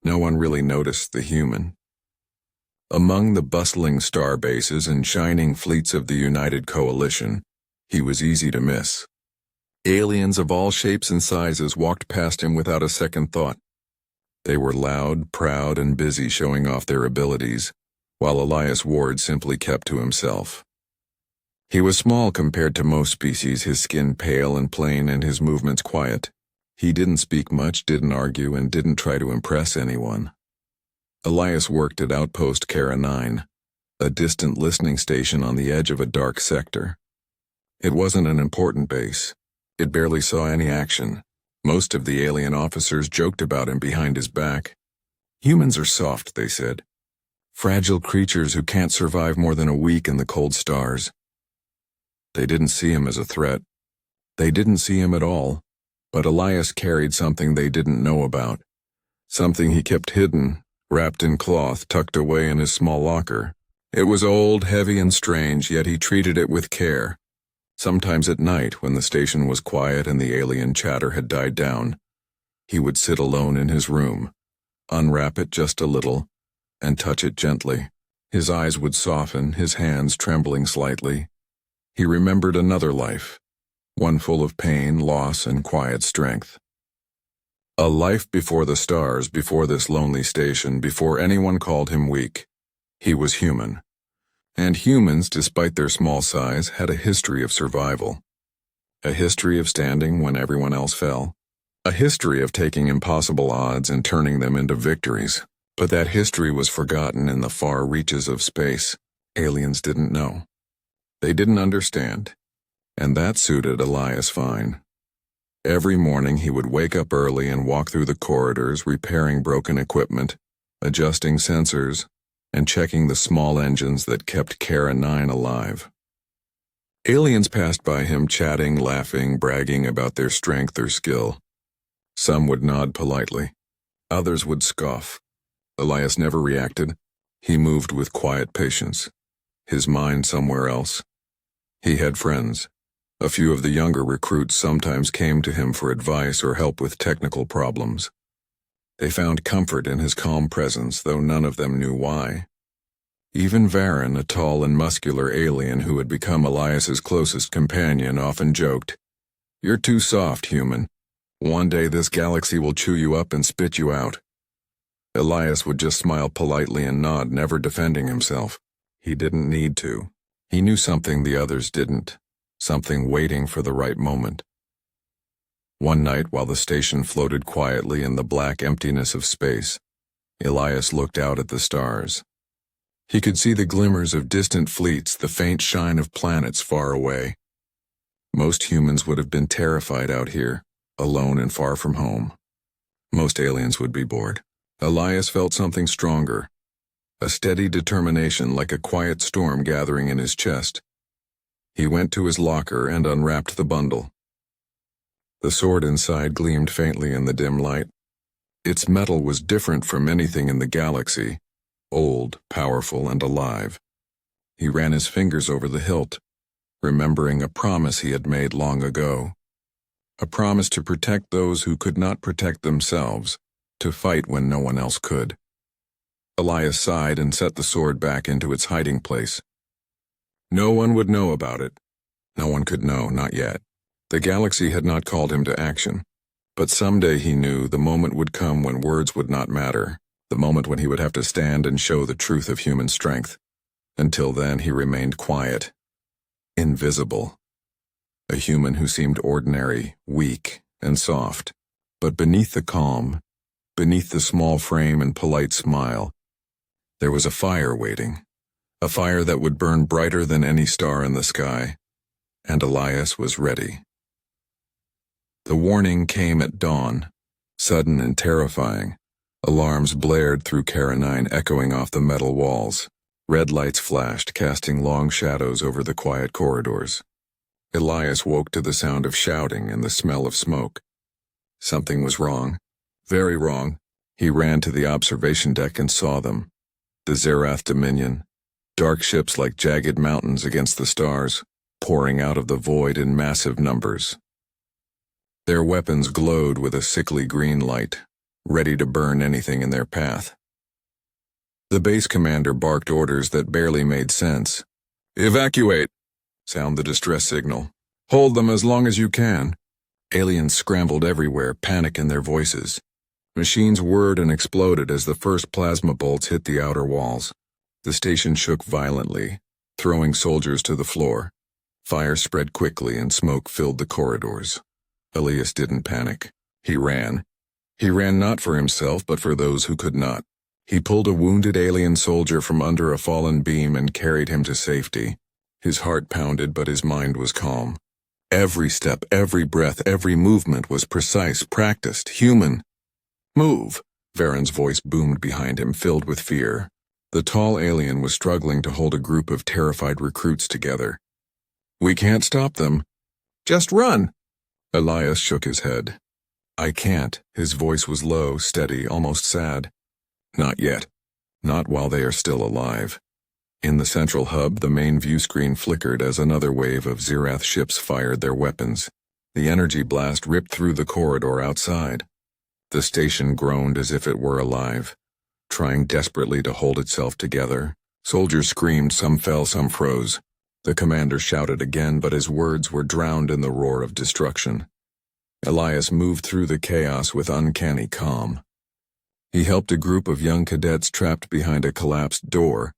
No one really noticed the human. Among the bustling star bases and shining fleets of the United Coalition, he was easy to miss. Aliens of all shapes and sizes walked past him without a second thought. They were loud, proud, and busy showing off their abilities, while Elias Ward simply kept to himself. He was small compared to most species, his skin pale and plain and his movements quiet. He didn't speak much, didn't argue, and didn't try to impress anyone. Elias worked at Outpost Kara 9, a distant listening station on the edge of a dark sector. It wasn't an important base. It barely saw any action. Most of the alien officers joked about him behind his back. Humans are soft, they said. Fragile creatures who can't survive more than a week in the cold stars. They didn't see him as a threat. They didn't see him at all, but Elias carried something they didn't know about. Something he kept hidden, wrapped in cloth, tucked away in his small locker. It was old, heavy, and strange, yet he treated it with care. Sometimes at night, when the station was quiet and the alien chatter had died down, he would sit alone in his room, unwrap it just a little, and touch it gently. His eyes would soften, his hands trembling slightly. He remembered another life, one full of pain, loss, and quiet strength. A life before the stars, before this lonely station, before anyone called him weak. He was human. And humans, despite their small size, had a history of survival. A history of standing when everyone else fell. A history of taking impossible odds and turning them into victories. But that history was forgotten in the far reaches of space. Aliens didn't know. They didn't understand. And that suited Elias fine. Every morning he would wake up early and walk through the corridors, repairing broken equipment, adjusting sensors, and checking the small engines that kept Kara 9 alive. Aliens passed by him chatting, laughing, bragging about their strength or skill. Some would nod politely. Others would scoff. Elias never reacted. He moved with quiet patience, his mind somewhere else. He had friends. A few of the younger recruits sometimes came to him for advice or help with technical problems. They found comfort in his calm presence, though none of them knew why. Even Varen, a tall and muscular alien who had become Elias's closest companion, often joked, "You're too soft, human. One day this galaxy will chew you up and spit you out." Elias would just smile politely and nod, never defending himself. He didn't need to. He knew something the others didn't, something waiting for the right moment. One night, while the station floated quietly in the black emptiness of space, Elias looked out at the stars. He could see the glimmers of distant fleets, the faint shine of planets far away. Most humans would have been terrified out here, alone and far from home. Most aliens would be bored. Elias felt something stronger, a steady determination like a quiet storm gathering in his chest. He went to his locker and unwrapped the bundle. The sword inside gleamed faintly in the dim light. Its metal was different from anything in the galaxy, old, powerful, and alive. He ran his fingers over the hilt, remembering a promise he had made long ago. A promise to protect those who could not protect themselves, to fight when no one else could. Elias sighed and set the sword back into its hiding place. No one would know about it. No one could know, not yet. The galaxy had not called him to action. But someday, he knew, the moment would come when words would not matter, the moment when he would have to stand and show the truth of human strength. Until then, he remained quiet, invisible. A human who seemed ordinary, weak, and soft. But beneath the calm, beneath the small frame and polite smile, there was a fire waiting. A fire that would burn brighter than any star in the sky. And Elias was ready. The warning came at dawn, sudden and terrifying. Alarms blared through Kara 9, echoing off the metal walls. Red lights flashed, casting long shadows over the quiet corridors. Elias woke to the sound of shouting and the smell of smoke. Something was wrong. Very wrong. He ran to the observation deck and saw them. The Zerath Dominion. Dark ships like jagged mountains against the stars, pouring out of the void in massive numbers. Their weapons glowed with a sickly green light. ready to burn anything in their path. The base commander barked orders that barely made sense. "Evacuate!" sound the distress signal. "Hold them as long as you can." Aliens scrambled everywhere, panic in their voices. Machines whirred and exploded as the first plasma bolts hit the outer walls. The station shook violently, throwing soldiers to the floor. Fire spread quickly and smoke filled the corridors. Elias didn't panic. He ran. He ran not for himself, but for those who could not. He pulled a wounded alien soldier from under a fallen beam and carried him to safety. His heart pounded, but his mind was calm. Every step, every breath, every movement was precise, practiced, human. "Move!" Varen's voice boomed behind him, filled with fear. The tall alien was struggling to hold a group of terrified recruits together. "We can't stop them." "Just run!" Elias shook his head. "I can't." His voice was low, steady, almost sad. "Not yet. Not while they are still alive." In the central hub, the main view screen flickered as another wave of Zerath ships fired their weapons. The energy blast ripped through the corridor outside. The station groaned as if it were alive, trying desperately to hold itself together. Soldiers screamed, some fell, some froze. The commander shouted again, but his words were drowned in the roar of destruction. Elias moved through the chaos with uncanny calm. He helped a group of young cadets trapped behind a collapsed door.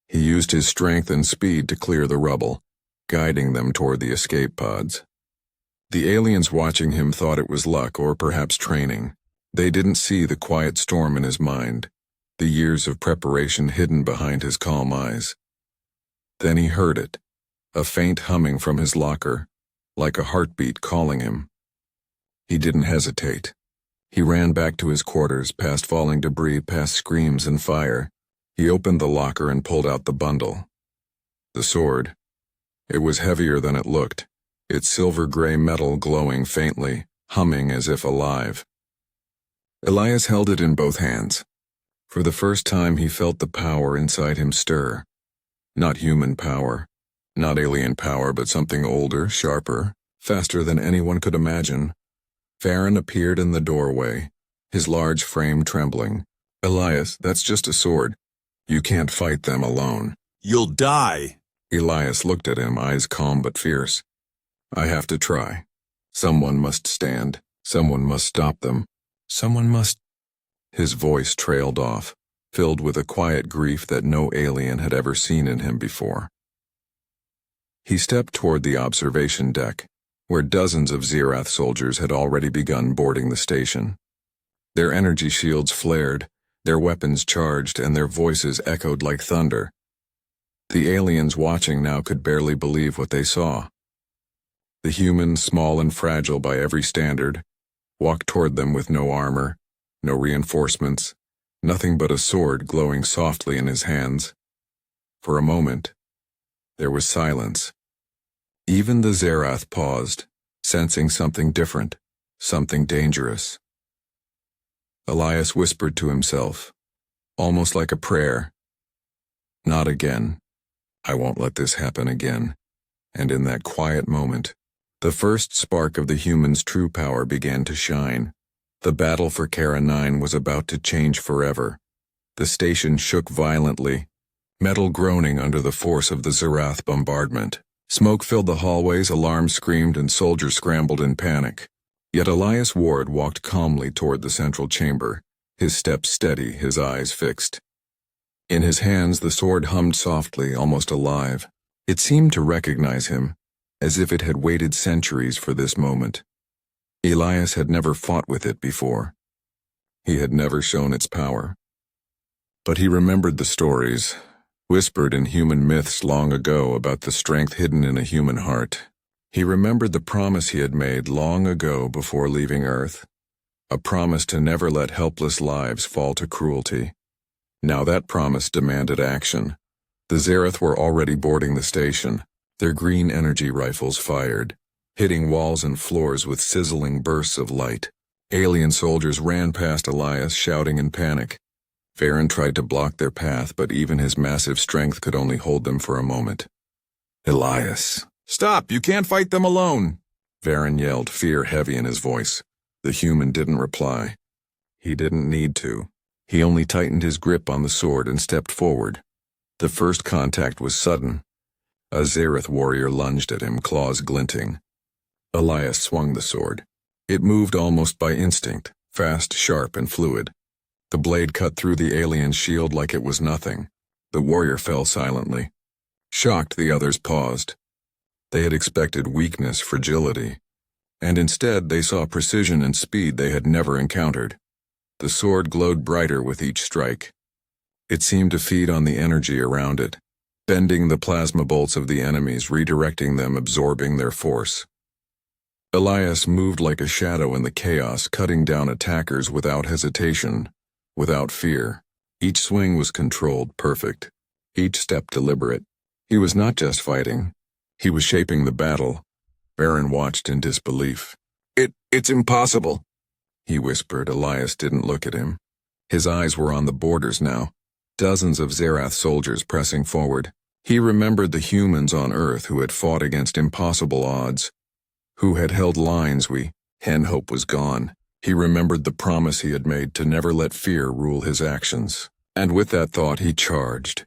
He used his strength and speed to clear the rubble, guiding them toward the escape pods. The aliens watching him thought it was luck or perhaps training. They didn't see the quiet storm in his mind, the years of preparation hidden behind his calm eyes. Then he heard it, a faint humming from his locker, like a heartbeat calling him. He didn't hesitate. He ran back to his quarters, past falling debris, past screams and fire. He opened the locker and pulled out the bundle. The sword. It was heavier than it looked, its silver-gray metal glowing faintly, humming as if alive. Elias held it in both hands. For the first time he felt the power inside him stir. Not human power, not alien power, but something older, sharper, faster than anyone could imagine. Varen appeared in the doorway, his large frame trembling. "Elias, that's just a sword. You can't fight them alone." "You'll die." Elias looked at him, eyes calm but fierce. "I have to try. Someone must stand. Someone must stop them. Someone must—" His voice trailed off, filled with a quiet grief that no alien had ever seen in him before. He stepped toward the observation deck, where dozens of Zerath soldiers had already begun boarding the station. Their energy shields flared, their weapons charged, and their voices echoed like thunder. The aliens watching now could barely believe what they saw. The humans, small and fragile by every standard, walked toward them with no armor, no reinforcements, nothing but a sword glowing softly in his hands. For a moment, there was silence. Even the Zerath paused, sensing something different, something dangerous. Elias whispered to himself, almost like a prayer, "Not again. I won't let this happen again." And in that quiet moment, the first spark of the human's true power began to shine. The battle for Kara 9 was about to change forever. The station shook violently, metal groaning under the force of the Zerath bombardment. Smoke filled the hallways, alarms screamed, and soldiers scrambled in panic. Yet Elias Ward walked calmly toward the central chamber, his steps steady, his eyes fixed. In his hands, the sword hummed softly, almost alive. It seemed to recognize him, as if it had waited centuries for this moment. Elias had never fought with it before. He had never shown its power. But he remembered the stories, whispered in human myths long ago about the strength hidden in a human heart. He remembered the promise he had made long ago before leaving Earth, a promise to never let helpless lives fall to cruelty. Now that promise demanded action. The Zerath were already boarding the station, their green energy rifles fired, hitting walls and floors with sizzling bursts of light. Alien soldiers ran past Elias, shouting in panic. Varen tried to block their path, but even his massive strength could only hold them for a moment. "Elias, stop! You can't fight them alone!" Varen yelled, fear heavy in his voice. The human didn't reply. He didn't need to. He only tightened his grip on the sword and stepped forward. The first contact was sudden. A Zereth warrior lunged at him, claws glinting. Elias swung the sword. It moved almost by instinct, fast, sharp, and fluid. The blade cut through the alien's shield like it was nothing. The warrior fell silently. Shocked, the others paused. They had expected weakness, fragility, and instead they saw precision and speed they had never encountered. The sword glowed brighter with each strike. It seemed to feed on the energy around it, bending the plasma bolts of the enemies, redirecting them, absorbing their force. Elias moved like a shadow in the chaos, cutting down attackers without hesitation, without fear. Each swing was controlled, perfect. Each step deliberate. He was not just fighting. He was shaping the battle. Varen watched in disbelief. It's impossible, he whispered. Elias didn't look at him. His eyes were on the borders now. Dozens of Zerath soldiers pressing forward. He remembered the humans on Earth who had fought against impossible odds, who had held lines and hope was gone. He remembered the promise he had made to never let fear rule his actions. And with that thought he charged.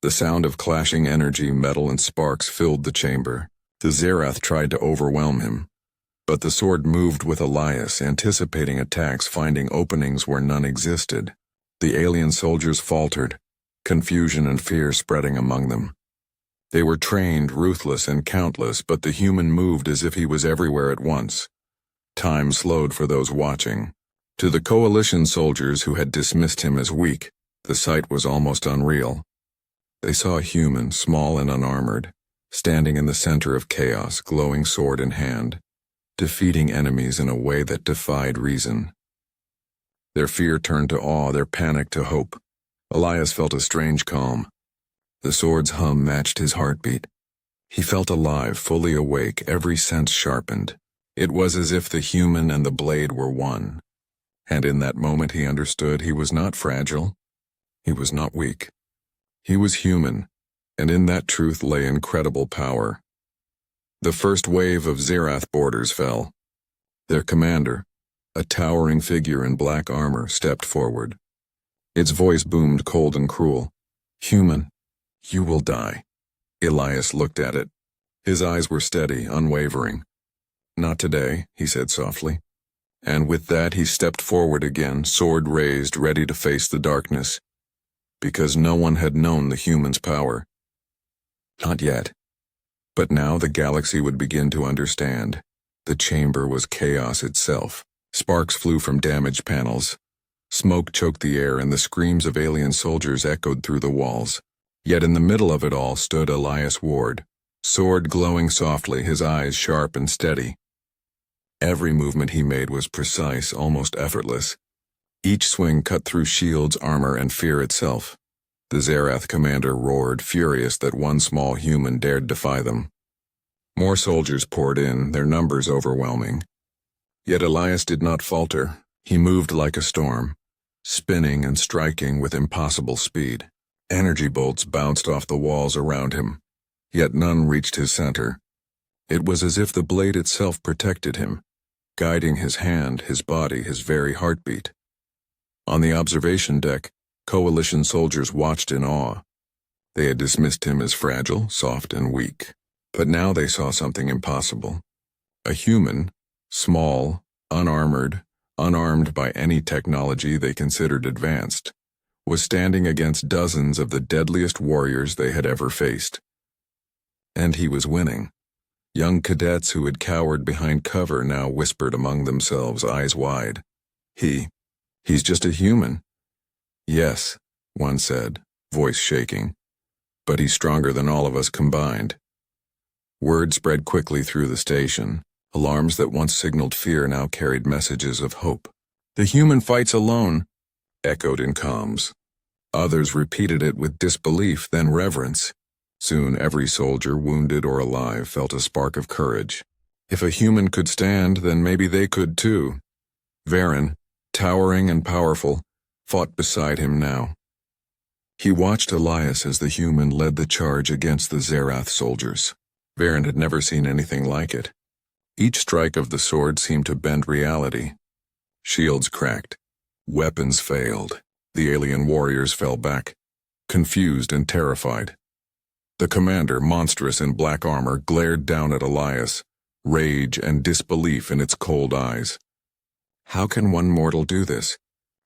The sound of clashing energy, metal and sparks filled the chamber. The Zerath tried to overwhelm him, but the sword moved with Elias, anticipating attacks, finding openings where none existed. The alien soldiers faltered, confusion and fear spreading among them. They were trained, ruthless, and countless, but the human moved as if he was everywhere at once. Time slowed for those watching. To the coalition soldiers who had dismissed him as weak, the sight was almost unreal. They saw a human, small and unarmored, standing in the center of chaos, glowing sword in hand, defeating enemies in a way that defied reason. Their fear turned to awe, their panic to hope. Elias felt a strange calm. The sword's hum matched his heartbeat. He felt alive, fully awake, every sense sharpened. It was as if the human and the blade were one. And in that moment he understood he was not fragile. He was not weak. He was human, and in that truth lay incredible power. The first wave of Zerath boarders fell. Their commander, a towering figure in black armor, stepped forward. Its voice boomed cold and cruel. "Human, you will die." Elias looked at it. His eyes were steady, unwavering. "Not today," he said softly. And with that he stepped forward again, sword raised, ready to face the darkness. Because no one had known the human's power. Not yet. But now the galaxy would begin to understand. The chamber was chaos itself. Sparks flew from damaged panels. Smoke choked the air, and the screams of alien soldiers echoed through the walls. Yet in the middle of it all stood Elias Ward, sword glowing softly, his eyes sharp and steady. Every movement he made was precise, almost effortless. Each swing cut through shields, armor, and fear itself. The Zerath commander roared, furious that one small human dared defy them. More soldiers poured in, their numbers overwhelming. Yet Elias did not falter. He moved like a storm, spinning and striking with impossible speed. Energy bolts bounced off the walls around him, yet none reached his center. It was as if the blade itself protected him, guiding his hand, his body, his very heartbeat. On the observation deck, coalition soldiers watched in awe. They had dismissed him as fragile, soft, and weak. But now they saw something impossible. A human, small, unarmored, unarmed by any technology they considered advanced, was standing against dozens of the deadliest warriors they had ever faced. And he was winning. Young cadets who had cowered behind cover now whispered among themselves, eyes wide. He's just a human." "Yes," one said, voice shaking. "But he's stronger than all of us combined." Word spread quickly through the station. Alarms that once signaled fear now carried messages of hope. "The human fights alone," echoed in comms. Others repeated it with disbelief, then reverence. Soon every soldier, wounded or alive, felt a spark of courage. If a human could stand, then maybe they could too. Varen, towering and powerful, fought beside him now. He watched Elias as the human led the charge against the Zerath soldiers. Varen had never seen anything like it. Each strike of the sword seemed to bend reality. Shields cracked. Weapons failed. The alien warriors fell back, confused and terrified. The commander, monstrous in black armor, glared down at Elias, rage and disbelief in its cold eyes. How can one mortal do this?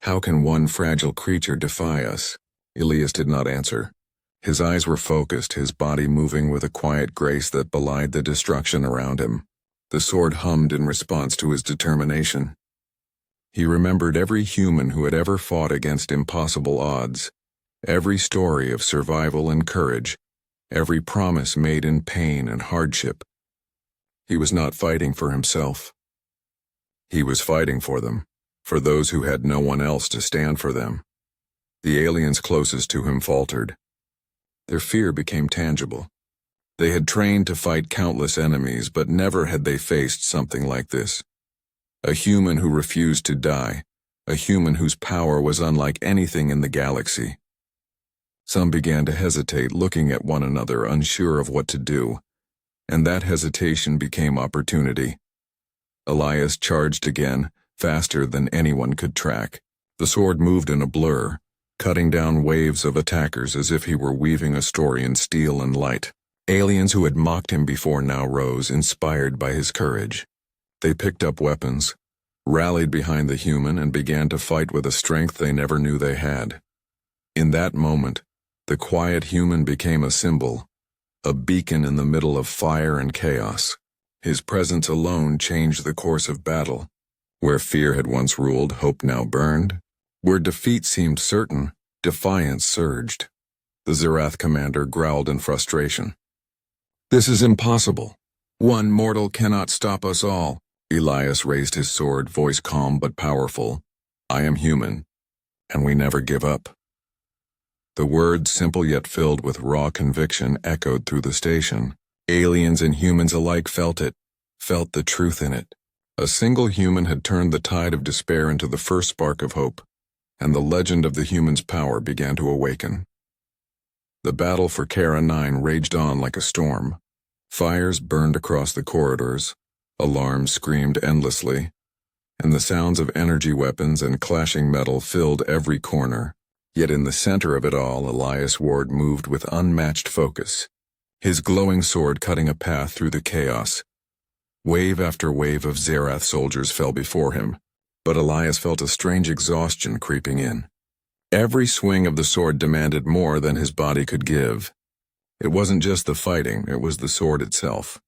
How can one fragile creature defy us? Elias did not answer. His eyes were focused, his body moving with a quiet grace that belied the destruction around him. The sword hummed in response to his determination. He remembered every human who had ever fought against impossible odds, every story of survival and courage, every promise made in pain and hardship. He was not fighting for himself. He was fighting for them, for those who had no one else to stand for them. The aliens closest to him faltered. Their fear became tangible. They had trained to fight countless enemies, but never had they faced something like this. A human who refused to die, a human whose power was unlike anything in the galaxy. Some began to hesitate, looking at one another, unsure of what to do, and that hesitation became opportunity. Elias charged again, faster than anyone could track. The sword moved in a blur, cutting down waves of attackers as if he were weaving a story in steel and light. Aliens who had mocked him before now rose, inspired by his courage. They picked up weapons, rallied behind the human, and began to fight with a strength they never knew they had. In that moment, the quiet human became a symbol, a beacon in the middle of fire and chaos. His presence alone changed the course of battle. Where fear had once ruled, hope now burned. Where defeat seemed certain, defiance surged. The Zerath commander growled in frustration. "This is impossible. One mortal cannot stop us all." Elias raised his sword, voice calm but powerful. "I am human, and we never give up." The words, simple yet filled with raw conviction, echoed through the station. Aliens and humans alike felt it, felt the truth in it. A single human had turned the tide of despair into the first spark of hope, and the legend of the human's power began to awaken. The battle for Kara 9 raged on like a storm. Fires burned across the corridors, alarms screamed endlessly, and the sounds of energy weapons and clashing metal filled every corner. Yet in the center of it all, Elias Ward moved with unmatched focus, his glowing sword cutting a path through the chaos. Wave after wave of Zerath soldiers fell before him, but Elias felt a strange exhaustion creeping in. Every swing of the sword demanded more than his body could give. It wasn't just the fighting, it was the sword itself.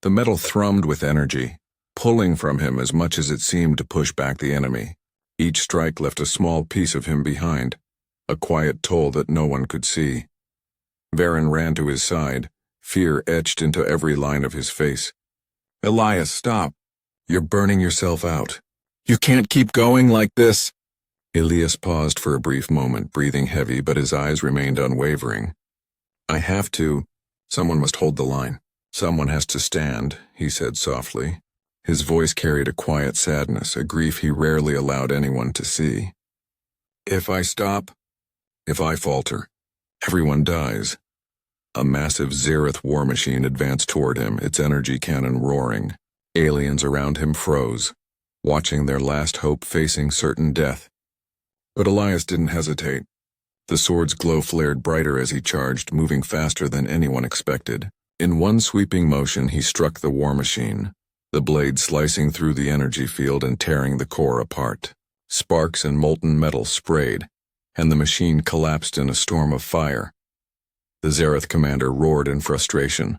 The metal thrummed with energy, pulling from him as much as it seemed to push back the enemy. Each strike left a small piece of him behind, a quiet toll that no one could see. Varen ran to his side, fear etched into every line of his face. "Elias, stop. You're burning yourself out. You can't keep going like this." Elias paused for a brief moment, breathing heavy, but his eyes remained unwavering. "I have to. Someone must hold the line. Someone has to stand," he said softly. His voice carried a quiet sadness, a grief he rarely allowed anyone to see. "If I stop, if I falter, everyone dies." A massive Zerath war machine advanced toward him, its energy cannon roaring. Aliens around him froze, watching their last hope facing certain death. But Elias didn't hesitate. The sword's glow flared brighter as he charged, moving faster than anyone expected. In one sweeping motion, he struck the war machine, the blade slicing through the energy field and tearing the core apart. Sparks and molten metal sprayed, and the machine collapsed in a storm of fire. The Zerath commander roared in frustration,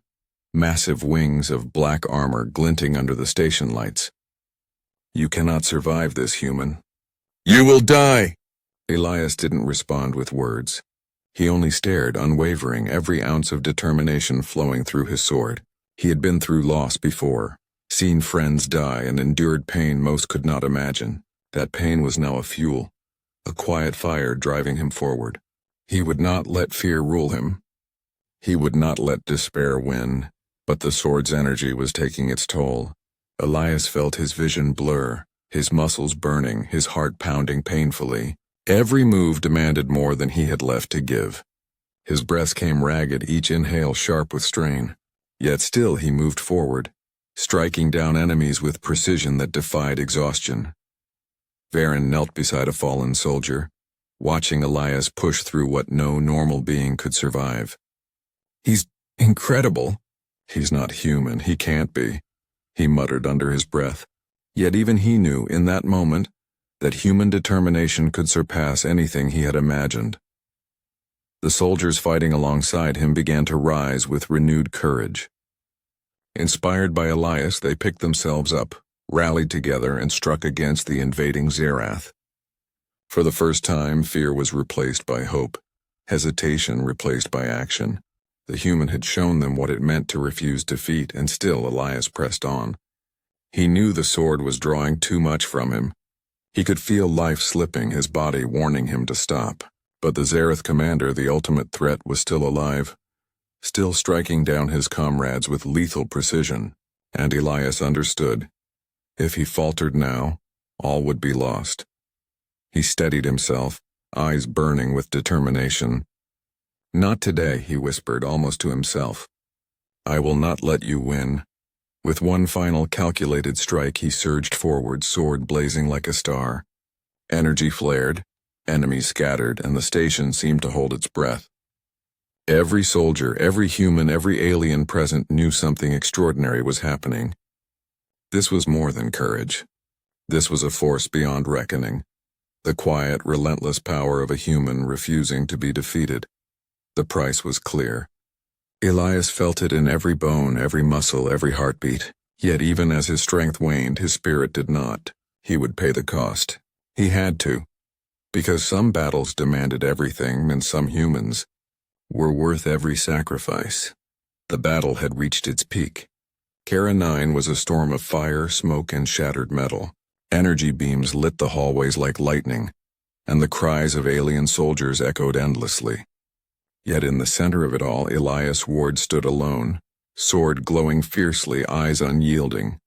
massive wings of black armor glinting under the station lights. "You cannot survive this, human. You will die!" Elias didn't respond with words. He only stared, unwavering, every ounce of determination flowing through his sword. He had been through loss before, seen friends die, and endured pain most could not imagine. That pain was now a fuel, a quiet fire driving him forward. He would not let fear rule him. He would not let despair win, but the sword's energy was taking its toll. Elias felt his vision blur, his muscles burning, his heart pounding painfully. Every move demanded more than he had left to give. His breath came ragged, each inhale sharp with strain. Yet still he moved forward, striking down enemies with precision that defied exhaustion. Varen knelt beside a fallen soldier, watching Elias push through what no normal being could survive. "He's incredible." "He's not human, he can't be," he muttered under his breath. Yet even he knew, in that moment, that human determination could surpass anything he had imagined. The soldiers fighting alongside him began to rise with renewed courage. Inspired by Elias, they picked themselves up, rallied together, and struck against the invading Zerath. For the first time, fear was replaced by hope, hesitation replaced by action. The human had shown them what it meant to refuse defeat, and still Elias pressed on. He knew the sword was drawing too much from him. He could feel life slipping, his body warning him to stop. But the Zerath commander, the ultimate threat, was still alive, still striking down his comrades with lethal precision, and Elias understood. If he faltered now, all would be lost. He steadied himself, eyes burning with determination. "Not today," he whispered, almost to himself. "I will not let you win." With one final calculated strike, he surged forward, sword blazing like a star. Energy flared, enemies scattered, and the station seemed to hold its breath. Every soldier, every human, every alien present knew something extraordinary was happening. This was more than courage. This was a force beyond reckoning. The quiet, relentless power of a human refusing to be defeated. The price was clear. Elias felt it in every bone, every muscle, every heartbeat. Yet even as his strength waned, his spirit did not. He would pay the cost. He had to. Because some battles demanded everything, and some humans were worth every sacrifice. The battle had reached its peak. Kara 9 was a storm of fire, smoke, and shattered metal. Energy beams lit the hallways like lightning, and the cries of alien soldiers echoed endlessly. Yet in the center of it all, Elias Ward stood alone, sword glowing fiercely, eyes unyielding.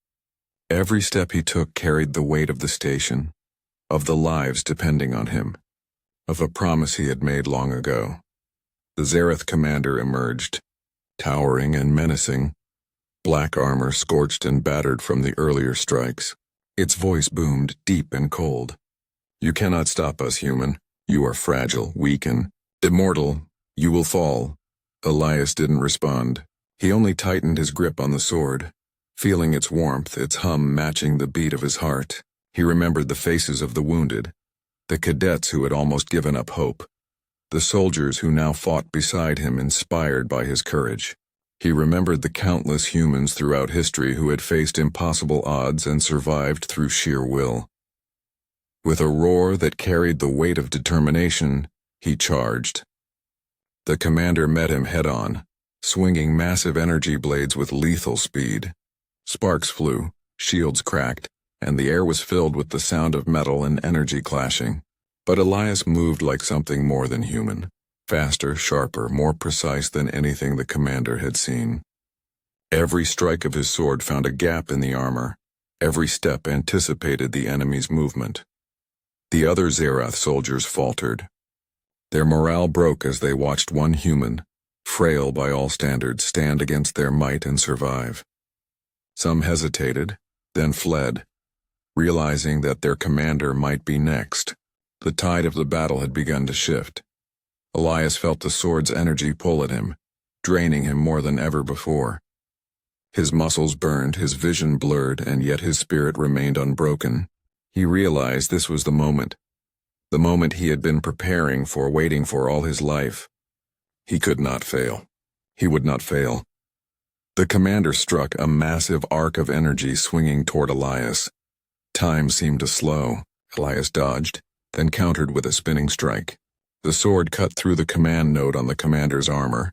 Every step he took carried the weight of the station, of the lives depending on him, of a promise he had made long ago. The Zerath commander emerged, towering and menacing, black armor scorched and battered from the earlier strikes. Its voice boomed, deep and cold. "You cannot stop us, human. You are fragile, weak, and immortal. You will fall." Elias didn't respond. He only tightened his grip on the sword, feeling its warmth, its hum matching the beat of his heart. He remembered the faces of the wounded, the cadets who had almost given up hope, the soldiers who now fought beside him, inspired by his courage. He remembered the countless humans throughout history who had faced impossible odds and survived through sheer will. With a roar that carried the weight of determination, he charged. The commander met him head-on, swinging massive energy blades with lethal speed. Sparks flew, shields cracked, and the air was filled with the sound of metal and energy clashing. But Elias moved like something more than human, faster, sharper, more precise than anything the commander had seen. Every strike of his sword found a gap in the armor. Every step anticipated the enemy's movement. The other Zerath soldiers faltered. Their morale broke as they watched one human, frail by all standards, stand against their might and survive. Some hesitated, then fled, realizing that their commander might be next. The tide of the battle had begun to shift. Elias felt the sword's energy pull at him, draining him more than ever before. His muscles burned, his vision blurred, and yet his spirit remained unbroken. He realized this was the moment he had been preparing for, waiting for all his life. He could not fail. He would not fail. The commander struck, a massive arc of energy swinging toward Elias. Time seemed to slow. Elias dodged, then countered with a spinning strike. The sword cut through the command note on the commander's armor,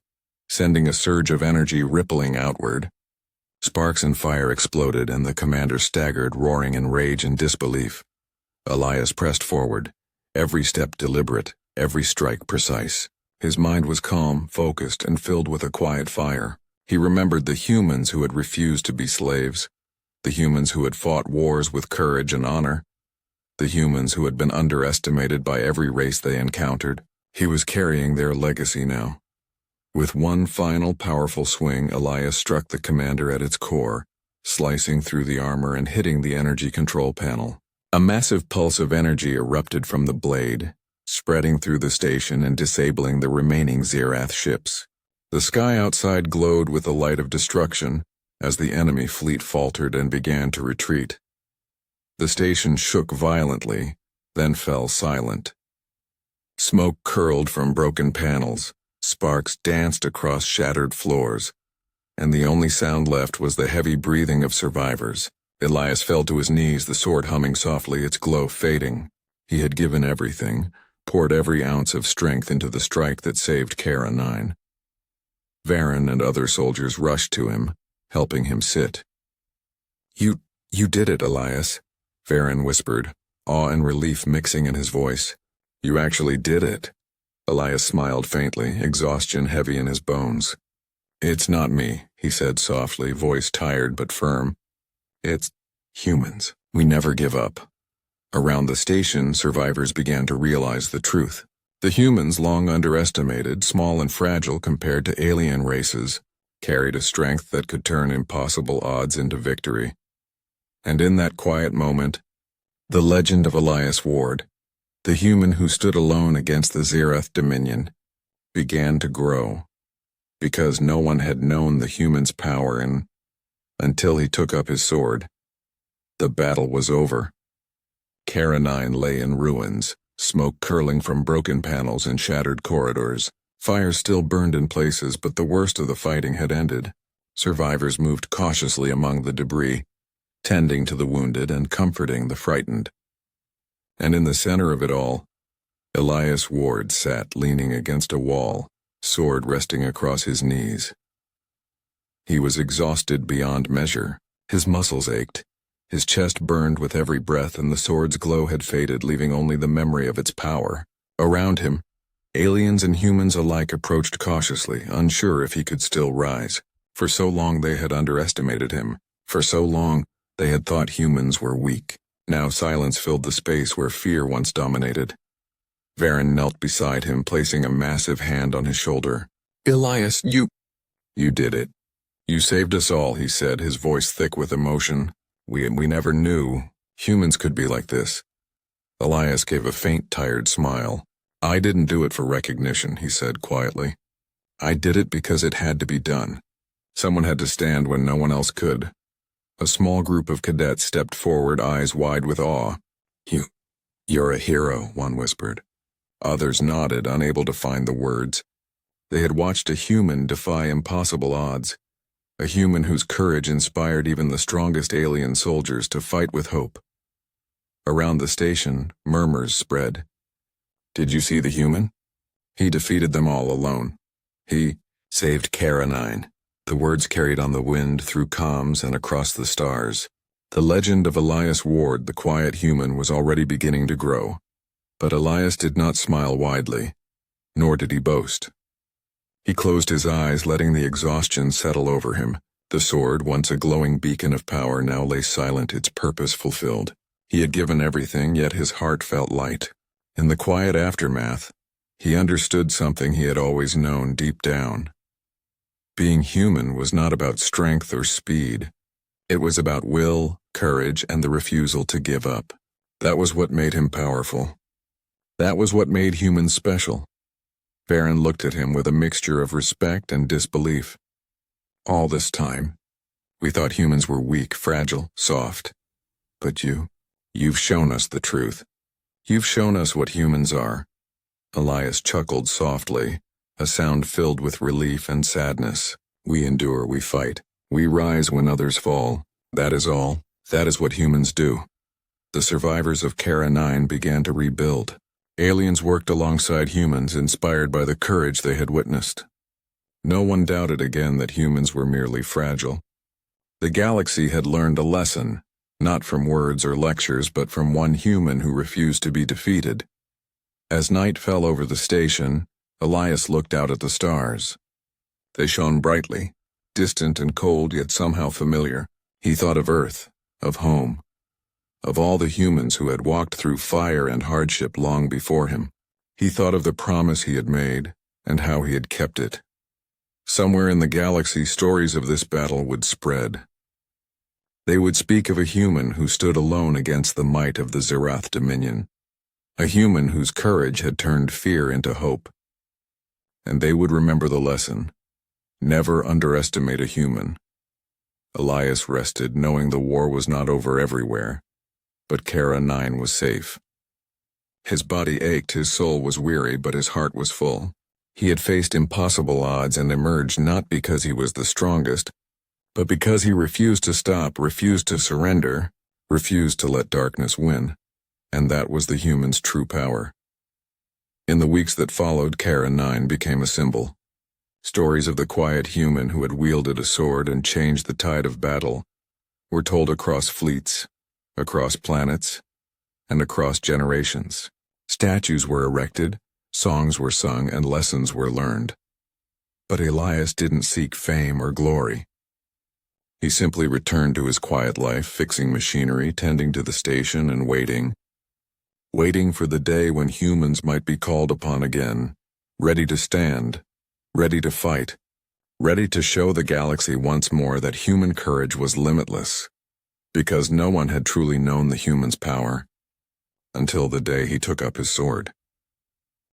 sending a surge of energy rippling outward. Sparks and fire exploded, and the commander staggered, roaring in rage and disbelief. Elias pressed forward, every step deliberate, every strike precise. His mind was calm, focused, and filled with a quiet fire. He remembered the humans who had refused to be slaves, the humans who had fought wars with courage and honor, the humans who had been underestimated by every race they encountered. He was carrying their legacy now. With one final powerful swing, Elias struck the commander at its core, slicing through the armor and hitting the energy control panel. A massive pulse of energy erupted from the blade, spreading through the station and disabling the remaining Zerath ships. The sky outside glowed with the light of destruction as the enemy fleet faltered and began to retreat. The station shook violently, then fell silent. Smoke curled from broken panels, sparks danced across shattered floors, and the only sound left was the heavy breathing of survivors. Elias fell to his knees, the sword humming softly, its glow fading. He had given everything, poured every ounce of strength into the strike that saved Kara 9. Varen and other soldiers rushed to him, helping him sit. You did it, Elias, Varen whispered, awe and relief mixing in his voice. You actually did it. Elias smiled faintly, exhaustion heavy in his bones. It's not me, he said softly, voice tired but firm. It's humans. We never give up. Around the station, survivors began to realize the truth. The humans, long underestimated, small and fragile compared to alien races, carried a strength that could turn impossible odds into victory. And in that quiet moment, the legend of Elias Ward, the human who stood alone against the Zerath Dominion, began to grow. Because no one had known the human's power until he took up his sword. The battle was over. Kara 9 lay in ruins, smoke curling from broken panels and shattered corridors. Fire still burned in places, but the worst of the fighting had ended. Survivors moved cautiously among the debris, tending to the wounded and comforting the frightened. And in the center of it all, Elias Ward sat leaning against a wall, sword resting across his knees. He was exhausted beyond measure. His muscles ached. His chest burned with every breath, and the sword's glow had faded, leaving only the memory of its power. Around him, aliens and humans alike approached cautiously, unsure if he could still rise. For so long they had underestimated him. For so long they had thought humans were weak. Now silence filled the space where fear once dominated. Varen knelt beside him, placing a massive hand on his shoulder. Elias, you did it. You saved us all, he said, his voice thick with emotion. We never knew humans could be like this. Elias gave a faint, tired smile. I didn't do it for recognition, he said quietly. I did it because it had to be done. Someone had to stand when no one else could. A small group of cadets stepped forward, eyes wide with awe. You're a hero, one whispered. Others nodded, unable to find the words. They had watched a human defy impossible odds. A human whose courage inspired even the strongest alien soldiers to fight with hope. Around the station, murmurs spread. Did you see the human? He defeated them all alone. He saved Kara 9. The words carried on the wind through comms and across the stars. The legend of Elias Ward, the quiet human, was already beginning to grow. But Elias did not smile widely, nor did he boast. He closed his eyes, letting the exhaustion settle over him. The sword, once a glowing beacon of power, now lay silent, its purpose fulfilled. He had given everything, yet his heart felt light. In the quiet aftermath, he understood something he had always known deep down. Being human was not about strength or speed. It was about will, courage, and the refusal to give up. That was what made him powerful. That was what made humans special. Varen looked at him with a mixture of respect and disbelief. All this time, we thought humans were weak, fragile, soft. But you've shown us the truth. You've shown us what humans are. Elias chuckled softly, a sound filled with relief and sadness. We endure, we fight. We rise when others fall. That is all. That is what humans do. The survivors of Kara 9 began to rebuild. Aliens worked alongside humans, inspired by the courage they had witnessed. No one doubted again that humans were merely fragile. The galaxy had learned a lesson, not from words or lectures, but from one human who refused to be defeated. As night fell over the station, Elias looked out at the stars. They shone brightly, distant and cold, yet somehow familiar. He thought of Earth, of home, of all the humans who had walked through fire and hardship long before him. He thought of the promise he had made, and how he had kept it. Somewhere in the galaxy, stories of this battle would spread. They would speak of a human who stood alone against the might of the Zerath dominion, a human whose courage had turned fear into hope. And they would remember the lesson: never underestimate a human. Elias rested, knowing the war was not over everywhere, but Kara 9 was safe. His body ached, his soul was weary, but his heart was full. He had faced impossible odds and emerged not because he was the strongest, but because he refused to stop, refused to surrender, refused to let darkness win. And that was the human's true power. In the weeks that followed, Kara 9 became a symbol. Stories of the quiet human who had wielded a sword and changed the tide of battle were told across fleets, across planets, and across generations. Statues were erected, songs were sung, and lessons were learned. But Elias didn't seek fame or glory. He simply returned to his quiet life, fixing machinery, tending to the station, and waiting for the day when humans might be called upon again, ready to stand, ready to fight, ready to show the galaxy once more that human courage was limitless, because no one had truly known the human's power until the day he took up his sword.